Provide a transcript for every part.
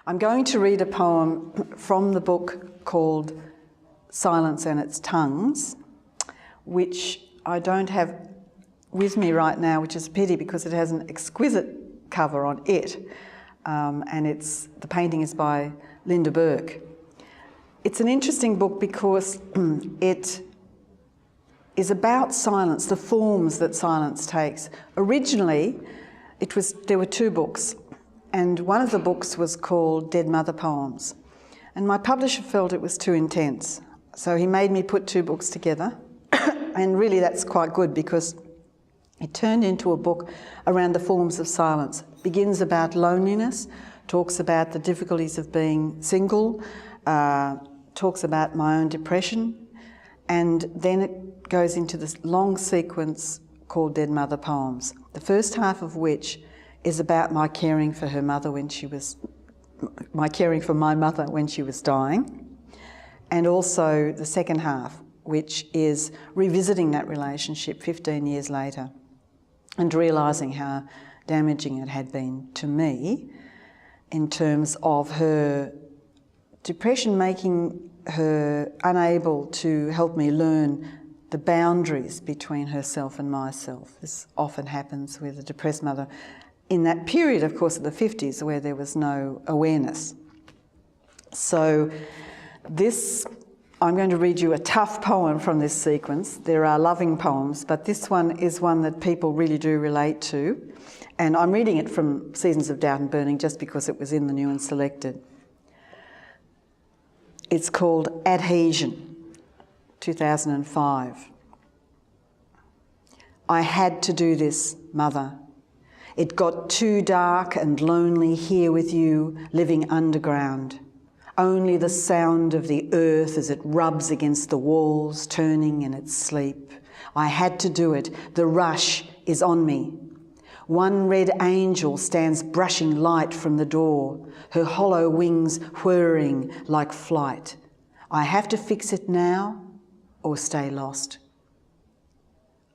I'm going to read a poem from the book called Silence and Its Tongues, which I don't have with me right now, which is a pity because it has an exquisite cover on it, and the painting is by Linda Burke. It's an interesting book because it is about silence, the forms that silence takes. Originally, there were two books, and one of the books was called Dead Mother Poems. And my publisher felt it was too intense, so he made me put two books together. And really that's quite good because it turned into a book around the forms of silence. It begins about loneliness, talks about the difficulties of being single, talks about my own depression, and then it goes into this long sequence called Dead Mother Poems, the first half of which is about my caring for my mother when she was dying, and also the second half, which is revisiting that relationship 15 years later and realising how damaging it had been to me in terms of her depression making her unable to help me learn the boundaries between herself and myself. This often happens with a depressed mother in that period, of course, of the 50s, where there was no awareness. So I'm going to read you a tough poem from this sequence. There are loving poems, but this one is one that people really do relate to. And I'm reading it from Seasons of Doubt and Burning just because it was in the New and Selected. It's called Adhesion, 2005. I had to do this, Mother. It got too dark and lonely here with you, living underground. Only the sound of the earth as it rubs against the walls, turning in its sleep. I had to do it. The rush is on me. One red angel stands brushing light from the door, her hollow wings whirring like flight. I have to fix it now or stay lost.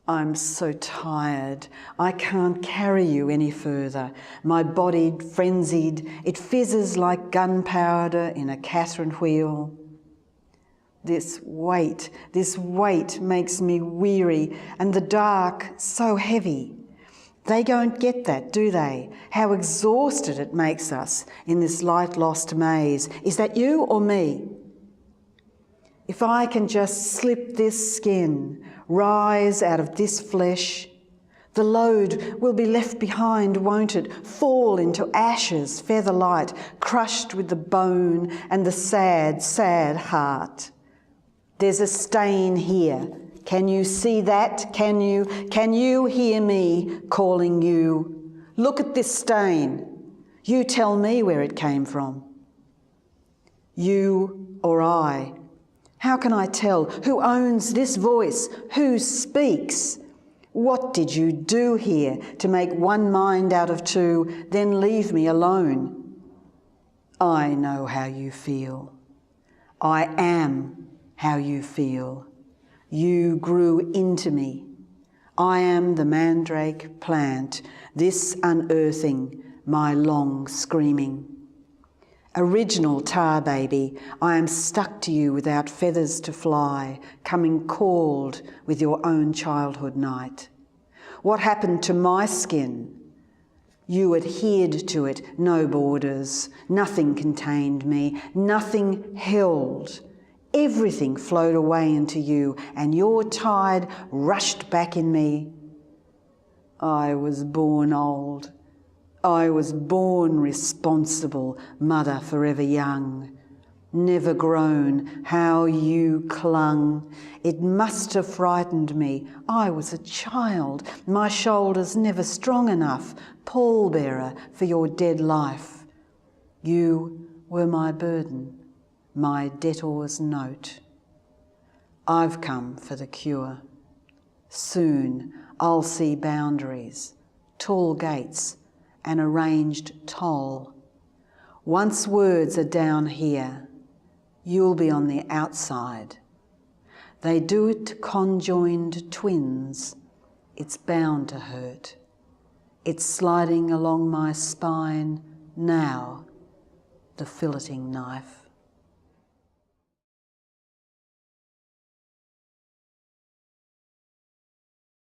I'm so tired. I can't carry you any further. My body frenzied, it fizzes like gunpowder in a Catherine wheel. This weight makes me weary, and the dark so heavy. They don't get that, do they? How exhausted it makes us in this light-lost maze. Is that you or me? If I can just slip this skin, rise out of this flesh, the load will be left behind, won't it? Fall into ashes, feather light, crushed with the bone and the sad, sad heart. There's a stain here. Can you see that? Can you hear me calling you? Look at this stain. You tell me where it came from. You or I? How can I tell? Who owns this voice? Who speaks? What did you do here to make one mind out of two, then leave me alone? I know how you feel. I am how you feel. You grew into me. I am the mandrake plant, this unearthing, my long screaming. Original tar baby, I am stuck to you without feathers to fly, coming called with your own childhood night. What happened to my skin? You adhered to it, no borders, nothing contained me, nothing held. Everything flowed away into you, and your tide rushed back in me. I was born old. I was born responsible, mother forever young. Never grown, how you clung. It must have frightened me. I was a child, my shoulders never strong enough, pallbearer for your dead life. You were my burden, my debtor's note. I've come for the cure. Soon I'll see boundaries, tall gates, an arranged toll. Once words are down here, you'll be on the outside. They do it to conjoined twins. It's bound to hurt. It's sliding along my spine now. the filleting knife.